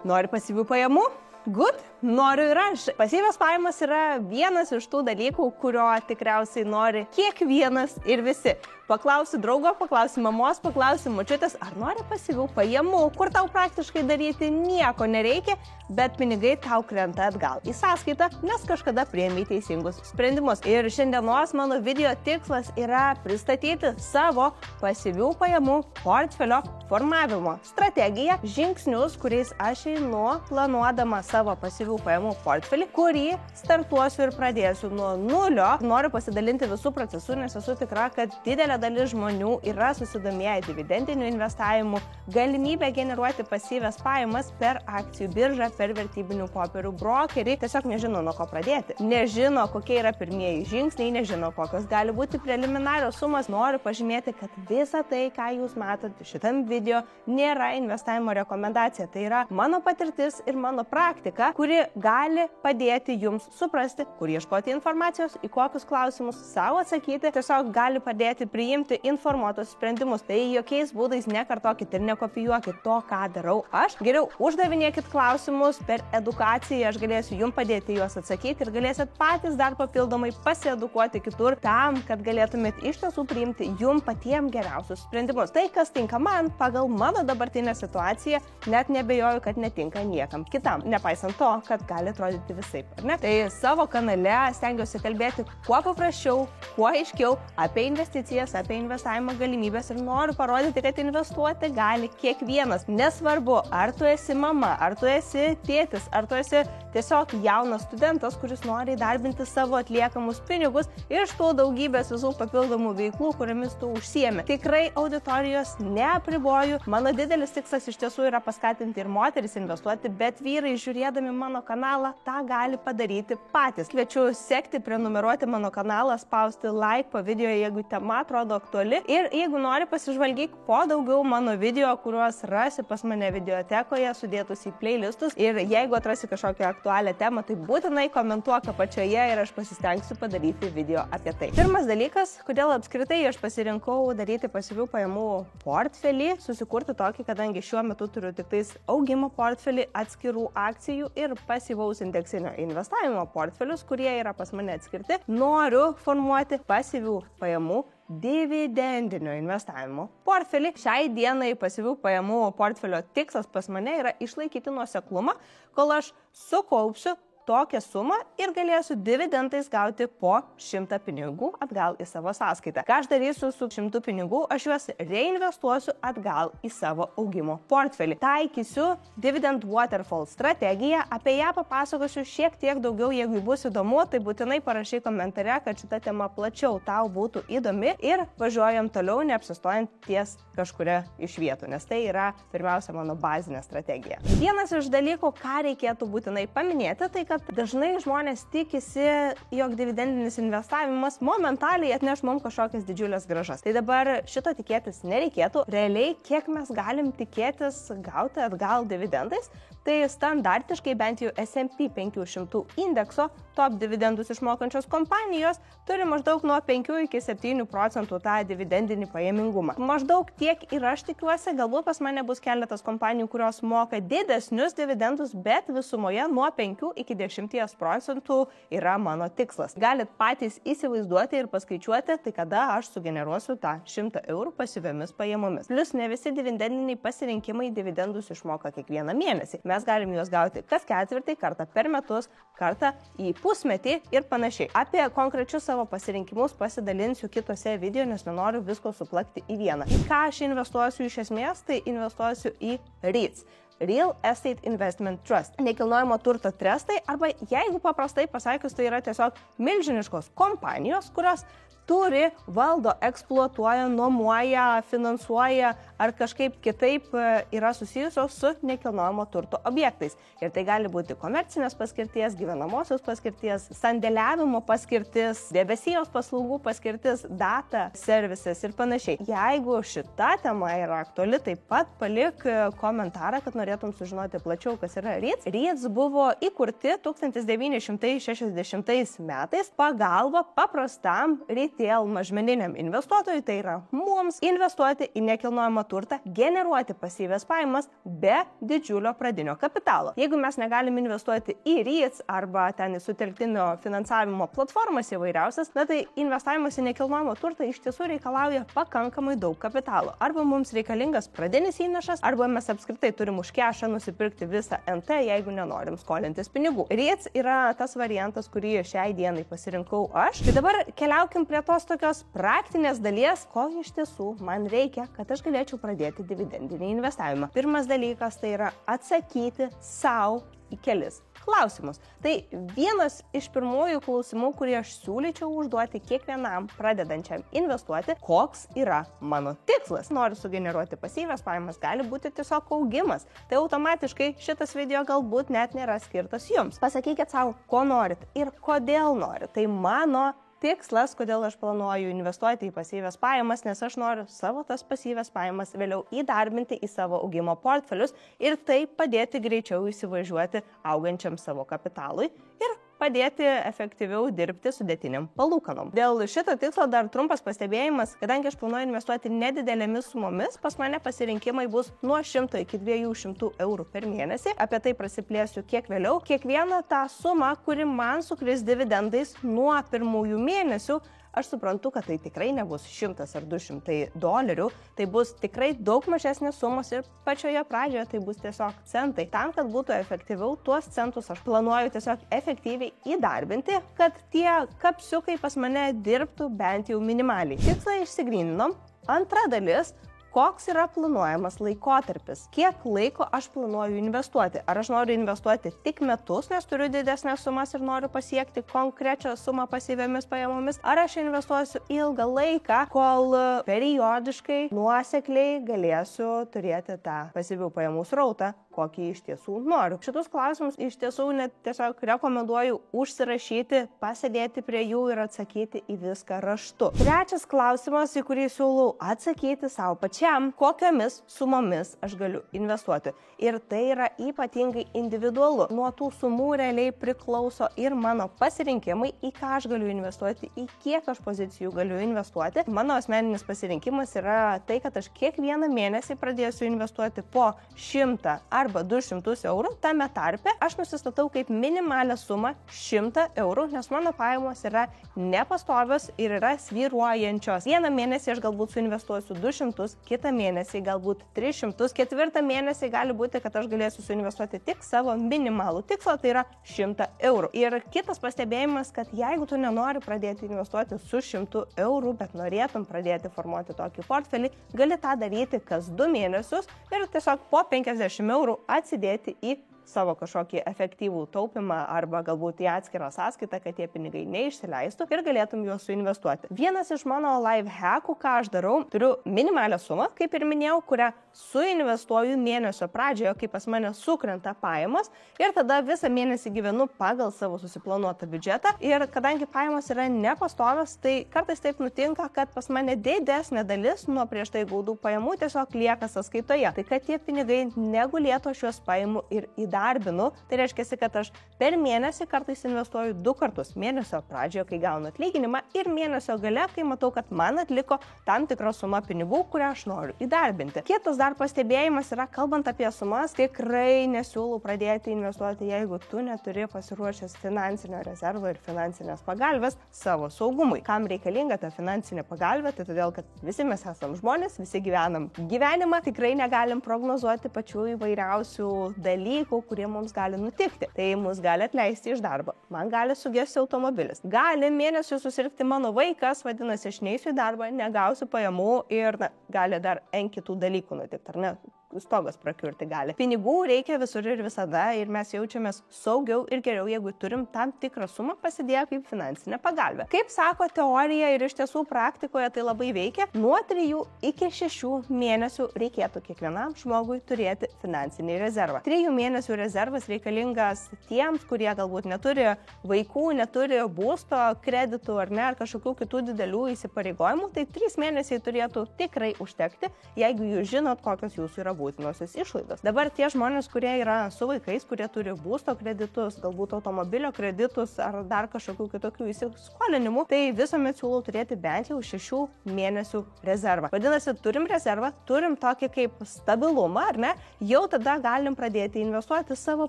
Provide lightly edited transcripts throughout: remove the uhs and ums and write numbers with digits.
Nori pasyvių pajamų? Good, noriu ir aš. Pasyvios pajamos yra vienas iš tų dalykų, kurio tikriausiai nori kiekvienas ir visi. Paklausi draugo, paklausi mamos, paklausi močiutės, ar nori pasyvių pajamų, kur tau praktiškai daryti nieko nereikia, bet pinigai tau krenta atgal į sąskaitą, nes kažkada priėmei teisingus sprendimus. Ir šiandienos mano video tikslas yra pristatyti savo pasyvių pajamų portfelio formavimo strategiją, žingsnius, kuriais aš einu planuodama savo pasyvių pajamų portfelį, kurį startuosiu ir pradėsiu nuo nulio. Noriu pasidalinti visų procesų, nes esu tikra, kad didelė dalis žmonių yra susidomėję dividendiniu investavimu, galimybę generuoti pasyvias pajamas per akcijų biržą, per vertybinių popierių brokerį, tiesiog nežino, nuo ko pradėti. Nežino, kokie yra pirmieji žingsniai, nežino, kokios gali būti preliminarios sumos. Noriu pažymėti, kad visa tai, ką jūs matote šitam video, nėra investavimo rekomendacija. Tai yra mano patirtis ir mano praktika, kuri gali padėti jums suprasti, kur ieškoti informacijos, į kokius klausimus savo atsakyti, tiesiog gali padėti priimti informuotus sprendimus. Tai jokiais būdais nekartokit ir nekopijuokit to, ką darau aš. Geriau uždavinėkit klausimus, per edukaciją aš galėsiu jums padėti juos atsakyti ir galėsit patys dar papildomai pasiedukuoti kitur tam, kad galėtumėt iš tiesų priimti jums patiems geriausius sprendimus. Tai, kas tinka man pagal mano dabartinę situaciją, net nebejoju, kad netinka niekam kitam, nepaisant to, kad gali atrodyti visaip, ar ne? Tai savo kanale stengiuosi kalbėti kuo paprasčiau, kuo aiškiau apie investicijas, apie investavimo galimybės ir noriu parodyti, kad investuoti gali kiekvienas. Nesvarbu, ar tu esi mama, ar tu esi tėtis, ar tu esi tiesiog jaunas studentas, kuris nori įdarbinti savo atliekamus pinigus iš tų daugybės visų papildomų veiklų, kuriamis tu užsiemi. Tikrai auditorijos neapriboju. Mano didelis tikslas iš tiesų yra paskatinti ir moteris investuoti, bet vyrai, žiūrėdami mano kanalą, tą gali padaryti patys. Kviečiu sekti, prenumeruoti mano kanalą, spausti like po video, jeigu tema atrodo aktuali. Ir jeigu nori, pasižvalgyk po daugiau mano video, kuriuos rasi pas mane videotekoje, sudėtus į playlistus. Ir jeigu atrasi kažkokią aktualią temą, tai būtinai komentuok apačioje ir aš pasistengsiu padaryti video apie tai. Pirmas dalykas, kodėl apskritai aš pasirinkau daryti pasyvių pajamų portfelį, susikurti tokį, kadangi šiuo metu turiu tik tais augimo portfelį, atskirų akcijų ir pasyvaus indeksinio investavimo portfelius, kurie yra pas mane atskirti. Noriu formuoti pasyvių pajamų dividendinio investavimo portfelį. Šiai dienai pasyvių pajamų portfelio tikslas pas mane yra išlaikyti nuoseklumą, kol aš sukaupsiu tokią sumą ir galėsiu dividendais gauti po 100 pinigų atgal į savo sąskaitą. Ką aš darysiu su 100 pinigų? Aš juos reinvestuosiu atgal į savo augimo portfelį. Taikysiu dividend waterfall strategiją, apie ją papasakosiu šiek tiek daugiau, jeigu bus įdomu, tai būtinai parašyk komentare, kad šita tema plačiau tau būtų įdomi ir važiuojam toliau, neapsistojant ties kažkuria iš vietų, nes tai yra pirmiausia mano bazinė strategija. Vienas iš dalykų, ką reikėtų būtinai paminėti, tai kad dažnai žmonės tikisi, jog dividendinis investavimas momentaliai atneš mums kažkokias didžiulės grąžas. Tai dabar šito tikėtis nereikėtų. Realiai, kiek mes galim tikėtis gauti atgal dividendais, tai standartiškai bent jau S&P 500 indekso top dividendus išmokančios kompanijos turi maždaug nuo 5 iki 7% tą dividendinį pajamingumą. Maždaug tiek ir aš tikiuosi, galbūt pas mane bus keletas kompanijų, kurios moka didesnius dividendus, bet visumoje nuo 5 iki 10% yra mano tikslas. Galit patys įsivaizduoti ir paskaičiuoti, tai kada aš sugeneruosiu tą 100 eurų pasyviomis pajamomis. Plius ne visi dividendiniai pasirinkimai dividendus išmoka kiekvieną mėnesį. Mes galim juos gauti kas ketvirtį, kartą per metus, kartą į pusmetį ir panašiai. Apie konkrečius savo pasirinkimus pasidalinsiu kitose video, nes nenoriu visko suplakti į vieną. Į ką aš investuosiu iš esmės, tai investuosiu į REITs. Real Estate Investment Trust. Nekilnojamo turto trustai, arba jeigu paprastai pasakius, tai yra tiesiog milžiniškos kompanijos, kurios turi, valdo, eksploatuoja, nuomoja, finansuoja ar kažkaip kitaip yra susijusios su nekilnojamo turto objektais. Ir tai gali būti komercinės paskirties, gyvenamosios paskirties, sandėliavimo paskirtis, debesijos paslaugų paskirtis, data, services ir panašiai. Jeigu šita tema yra aktuali, taip pat palik komentarą, kad norėtum sužinoti plačiau, kas yra REITs. REITs buvo įkurti 1960 metais pagalba paprastam retail mažmeniniam investuotojui, tai yra mums, investuoti į nekilnojamą turtą, generuoti pasyvias pajamas be didžiulio pradinio kapitalo. Jeigu mes negalim investuoti į REITs arba ten į sutelktinio finansavimo platformas įvairiausias, tai investavimas į nekilnojamą turtą iš tiesų reikalauja pakankamai daug kapitalo. Arba mums reikalingas pradinis įnašas, arba mes apskritai turim už kešą nusipirkti visą NT, jeigu nenorim skolintis pinigų. REITs yra tas variantas, kurį šiai dienai pasirinkau aš. Tai dabar keliaukim prie tos tokios praktinės dalies, ko iš tiesų man reikia, kad aš galėčiau pradėti dividendinį investavimą. Pirmas dalykas tai yra atsakyti savo į kelis klausimus. Tai vienas iš pirmųjų klausimų, kurį aš siūlyčiau užduoti kiekvienam pradedančiam investuoti, koks yra mano tikslas. Noriu sugeneruoti pasyvias pajamas, gali būti tiesiog augimas. Tai automatiškai šitas video galbūt net nėra skirtas jums. Pasakykit savo, ko norit ir kodėl norit. Tai mano tikslas, kodėl aš planuoju investuoti į pasyvias pajamas, nes aš noriu savo tas pasyvias pajamas vėliau įdarbinti į savo augimo portfelius ir taip padėti greičiau įsivažiuoti augančiam savo kapitalui ir padėti efektyviau dirbti sudėtiniam palūkanom. Dėl šito tikslo dar trumpas pastebėjimas, kadangi aš planuoju investuoti nedidelėmis sumomis, pas mane pasirinkimai bus nuo 100 iki 200 eurų per mėnesį. Apie tai prasiplėsiu kiek vėliau. Kiekvieną tą sumą, kuri man sukris dividendais nuo pirmųjų mėnesių, aš suprantu, kad tai tikrai nebus 100 ar 200 dolerių, tai bus tikrai daug mažesnės sumos ir pačioje pradžioje tai bus tiesiog centai. Tam, kad būtų efektyviau, tuos centus aš planuoju tiesiog efektyviai įdarbinti, kad tie kapsiukai pas mane dirbtų bent jau minimaliai. Tikslą išsigryninom. Antra dalis. Koks yra planuojamas laikotarpis? Kiek laiko aš planuoju investuoti? Ar aš noriu investuoti tik metus, nes turiu didesnės sumas ir noriu pasiekti konkrečią sumą pasyviamis pajamomis? Ar aš investuosiu ilgą laiką, kol periodiškai, nuosekliai galėsiu turėti tą pasyvių pajamų srautą, kokį iš tiesų noriu? Šitus klausimus iš tiesų net tiesiog rekomenduoju užsirašyti, pasėdėti prie jų ir atsakyti į viską raštu. Trečias klausimas, į kurį siūlau atsakyti savo pačiam, kokiamis sumomis aš galiu investuoti. Ir tai yra ypatingai individualu. Nuo tų sumų realiai priklauso ir mano pasirinkimai, į ką aš galiu investuoti, į kiek aš pozicijų galiu investuoti. Mano asmeninis pasirinkimas yra tai, kad aš kiekvieną mėnesį pradėsiu investuoti po 100 arba 200 eurų. Tame tarpe aš nusistatau kaip minimalią sumą 100 eurų, nes mano pajamos yra nepastovios ir yra svyruojančios. Vieną mėnesį aš galbūt suinvestuosiu 200, kitą mėnesį galbūt 300, ketvirtą mėnesį gali būti, kad aš galėsiu suinvestuoti tik savo minimalų tikslą, tai yra 100 eurų. Ir kitas pastebėjimas, kad jeigu tu nenori pradėti investuoti su 100 eurų, bet norėtum pradėti formuoti tokį portfelį, gali tą daryti kas 2 mėnesius ir tiesiog po 50 eurų atsidėti į savo kažkokį efektyvų taupimą arba galbūt į atskirą sąskaitą, kad tie pinigai neišsileistų ir galėtum juos suinvestuoti. Vienas iš mano life hackų, ką aš darau, turiu minimalią sumą, kaip ir minėjau, kurią suinvestuoju mėnesio pradžioje, kai pas mane sukrenta pajamos ir tada visą mėnesį gyvenu pagal savo susiplanuotą biudžetą. Ir kadangi pajamos yra nepastovios, tai kartais taip nutinka, kad pas mane didesnė dalis nuo prieš tai gautų pajamų tiesiog lieka sąskaitoje. Tai kad tie pinigai negulėtų, aš juos paimu ir įdarbinu. Tai reiškia, kad aš per mėnesį kartais investuoju 2 kartus. Mėnesio pradžioje, kai gaunu atlyginimą, ir mėnesio gale, kai matau, kad man atliko tam tikrą sumą pinigų, kurią aš noriu įdarbinti. Kitas dar pastebėjimas yra, kalbant apie sumas, tikrai nesiūlau pradėti investuoti, jeigu tu neturi pasiruošęs finansinio rezervo ir finansinės pagalbės savo saugumui. Kam reikalinga ta finansinė pagalbė? Tai todėl, kad visi mes esam žmonės, visi gyvenam gyvenimą, tikrai negalim prognozuoti pačių įvairiausių dalykų, kurie mums gali nutikti. Tai mus gali atleisti iš darbo, man gali sugesti automobilis, gali mėnesių susirgti mano vaikas, vadinasi, aš neisiu į darbą, negausiu pajamų ir gali dar N kitų dalykų nutikti, ar ne? Stogas prakiurti gali. Pinigų reikia visur ir visada ir mes jaučiamės saugiau ir geriau, jeigu turim tam tikrą sumą pasidėję kaip finansinę pagalbę. Kaip sako teorija ir iš tiesų praktikoje tai labai veikia, nuo 3 iki 6 mėnesių reikėtų kiekvienam žmogui turėti finansinį rezervą. 3 mėnesių rezervas reikalingas tiems, kurie galbūt neturi vaikų, neturi būsto, kreditų ar ne, ar kažkokių kitų didelių įsipareigojimų, tai 3 mėnesiai turėtų tikrai užtekti, jeigu jūs žinot, kokios jūsų yra būtinos nebūtinosios išlaidos. Dabar tie žmonės, kurie yra su vaikais, kurie turi būsto kreditus, galbūt automobilio kreditus ar dar kažkokių kitokių įsiskolinimų, tai visuomet siūlau turėti bent jau 6 mėnesių rezervą. Vadinasi, turim rezervą, turim tokį kaip stabilumą, ar ne? Jau tada galim pradėti investuoti savo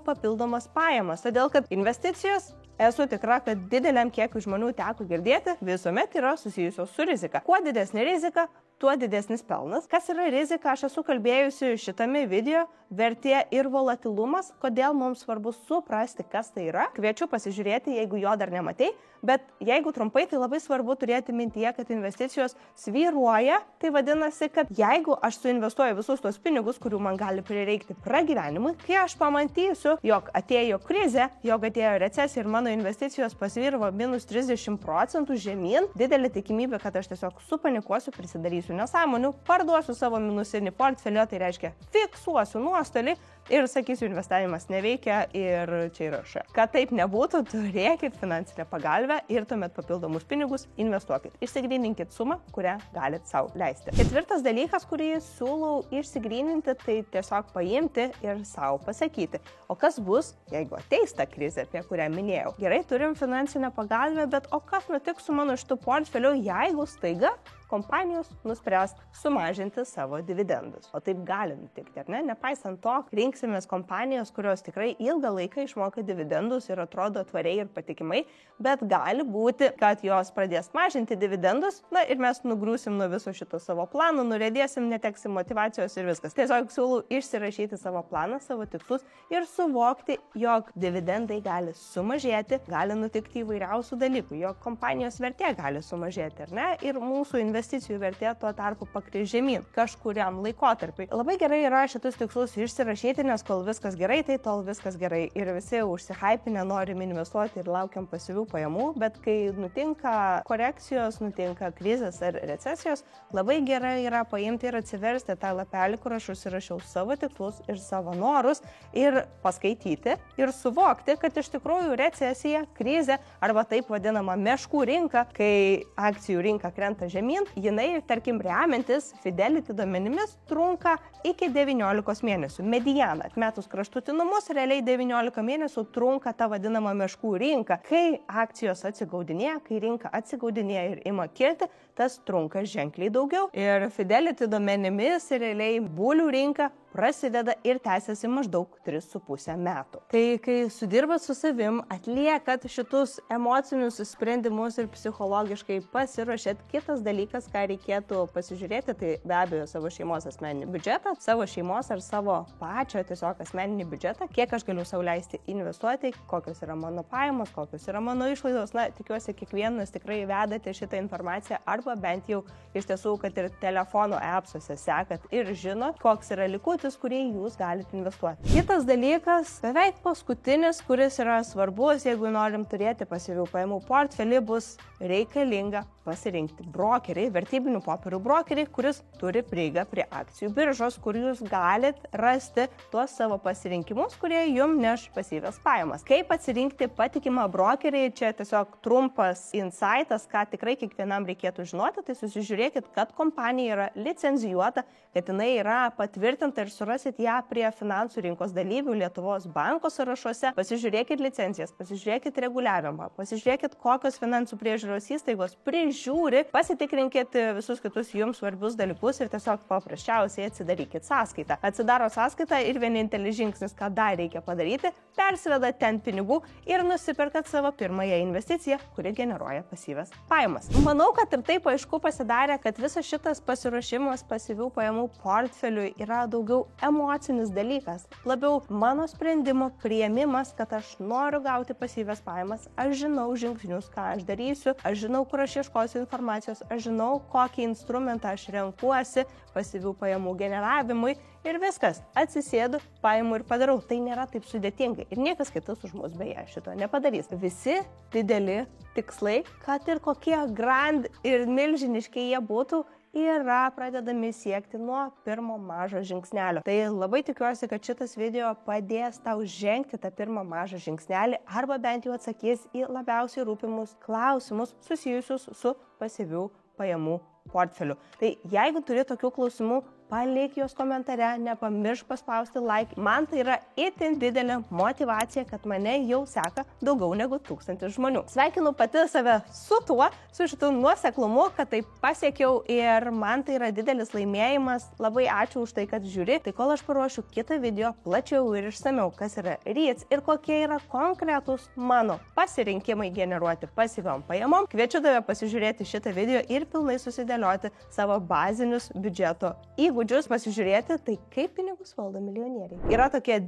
papildomas pajamas, todėl kad investicijos, esu tikra, kad dideliam kiekiu žmonių teko girdėti, visuomet yra susijusios su rizika. Kuo didesnė rizika, tuo didesnis pelnas. Kas yra rizika, aš esu kalbėjusi šitame video, vertė ir volatilumas, kodėl mums svarbu suprasti, kas tai yra. Kviečiu pasižiūrėti, jeigu jo dar nematei, bet jeigu trumpai, tai labai svarbu turėti mintyje, kad investicijos svyruoja, tai vadinasi, kad jeigu aš suinvestuoju visus tos pinigus, kurių man gali prireikti pragyvenimui, kai aš pamatysiu, jog atėjo krizė, jog atėjo recesija ir mano investicijos pasvyravo minus 30% žemyn, didelė tikimybė, kad aš tiesiog supanikuosiu, prisidarysiu nesąmonių, parduosiu savo minusinį portfelio, tai reiškia fiksuosiu nuostolį ir sakysiu, investavimas neveikia ir čia yra ša. Kad taip nebūtų, turėkit finansinę pagalbę ir tuomet papildomus pinigus investuokit. Išsigryninkit sumą, kurią galit savo leisti. Ketvirtas dalykas, kurį siūlau išsigryninti, tai tiesiog paimti ir savo pasakyti. O kas bus, jeigu ateis ta krizė, apie kurią minėjau? Gerai, turim finansinę pagalbę, bet o kas nutiks su mano šitų portfeliu, jeigu staiga kompanijos nuspręs sumažinti savo dividendus. O taip gali nutikti, ar ne? Nepaisant to, rinksimės kompanijos, kurios tikrai ilgą laiką išmoka dividendus ir atrodo tvariai ir patikimai, bet gali būti, kad jos pradės mažinti dividendus, na ir mes nugrūsim nuo viso šito savo plano, nurėdėsim, neteksim motivacijos ir viskas. Tiesiog siūlau išsirašyti savo planą, savo tikslus ir suvokti, jog dividendai gali sumažėti, gali nutikti įvairiausių dalykų, jog kompanijos vertė gali sumažėti, ar ne? Ir mūsų investicijų vertė tuo tarpu pakris žemyn kažkuriam laikotarpiui. Labai gerai yra šitus tikslus išsirašyti, nes kol viskas gerai, tai tol viskas gerai. Ir visi užsihypinę norim investuoti ir laukiam pasyvių pajamų, bet kai nutinka korekcijos, nutinka krizės ar recesijos, labai gerai yra paimti ir atsiversti tą lapelį, kur aš užsirašiau savo tikslus ir savo norus ir paskaityti ir suvokti, kad iš tikrųjų recesija, krizė arba taip vadinama meškų rinka, kai akcijų rinka krenta žemyn, jinai, tarkim, remiantis Fidelity duomenimis, trunka iki 19 mėnesių. Mediana, atmetus kraštutinumus, realiai 19 mėnesių trunka ta vadinama meškų rinka. Kai akcijos atsigaudinėja, kai rinka atsigaudinėja ir ima kilti, tas trunka ženkliai daugiau. Ir Fidelity duomenimis realiai bulių rinka prasideda ir tęsiasi maždaug 3,5 metų. Tai kai sudirbat su savim, atliekat šitus emocinius sprendimus ir psichologiškai pasiruošėt, kitas dalykas, ką reikėtų pasižiūrėti, tai be abejo savo šeimos asmeninį biudžetą, savo šeimos ar savo pačio tiesiog asmeninį biudžetą, kiek aš galiu sau leisti investuoti, kokios yra mano pajamos, kokios yra mano išlaidos. Na, tikiuosi, kiekvienas tikrai vedate šitą informaciją arba bent jau iš tiesų, kad ir telefono appsuose sekat ir žinot, koks yra likutis, kurį jūs galite investuoti. Kitas dalykas, beveik paskutinis, kuris yra svarbus, jeigu norim turėti pasyvių pajamų portfelį, bus reikalinga pasirinkti brokerį, vertybinių popierių brokerį, kuris turi prieigą prie akcijų biržos, kur jūs galit rasti tuos savo pasirinkimus, kurie jums neš pasyvias pajamas. Kaip atsirinkti patikimą brokerį, čia tiesiog trumpas insightas, ką tikrai kiekvienam reikėtų žinoti, tai susižiūrėkit, kad kompanija yra licenzijuota, kad jinai yra patvirtinta ir surasit ją prie finansų rinkos dalyvių Lietuvos banko sąrašuose. Pasižiūrėkit licencijas, pasižiūrėkit reguliavimą, pasižiūrėkit, kokios finansų priežiūros įstaigos prižiūri, pasitikrinkit visus kitus jums svarbius dalykus ir tiesiog paprasčiausiai atsidarykit sąskaitą. Atsidaro sąskaitą ir vienintelis žingsnis, ką dar reikia padaryti, persiveda ten pinigų ir nusiperkat savo pirmąją investiciją, kuri generuoja pasyvias pajamas. Manau, kad ir taip aišku pasidarė, kad visas šitas pasiruošimas pasyvių pajamų portfeliui yra daugiau emocinis dalykas, labiau mano sprendimo priėmimas, kad aš noriu gauti pasyvias pajamas, aš žinau žingsnius, ką aš darysiu, aš žinau, kur aš ieškosiu informacijos, aš žinau, kokį instrumentą aš renkuosi pasyvių pajamų generavimui ir viskas, atsisėdu, paimu ir padarau. Tai nėra taip sudėtingai ir niekas kitas už mus beje šito nepadarys. Visi dideli tikslai, kad ir kokie grand ir milžiniški jie būtų, yra pradedami siekti nuo pirmo mažo žingsnelio. Tai labai tikiuosi, kad šitas video padės tau žengti tą pirmą mažą žingsnelį arba bent jau atsakys į labiausiai rūpimus klausimus susijusius su pasyvių pajamų portfeliu. Tai jeigu turi tokių klausimų, palik juos komentare, nepamiršk paspausti like. Man tai yra itin didelė motivacija, kad mane jau seka daugiau negu 1000 žmonių. Sveikinu pati save su tuo, su šitu nuoseklumu, kad tai pasiekiau ir man tai yra didelis laimėjimas. Labai ačiū už tai, kad žiūri. Tai kol aš paruošiu kitą video plačiau ir išsamiau, kas yra REITs ir kokie yra konkretūs mano pasirinkimai generuoti pasyviom pajamom, kviečiu tave pasižiūrėti šitą video ir pilnai susidėlioti savo bazinius biudžeto įgūdžius, pasižiūrėti, tai kaip pinigus valdo milijonieriai. Yra tokie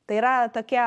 tai yra tokie,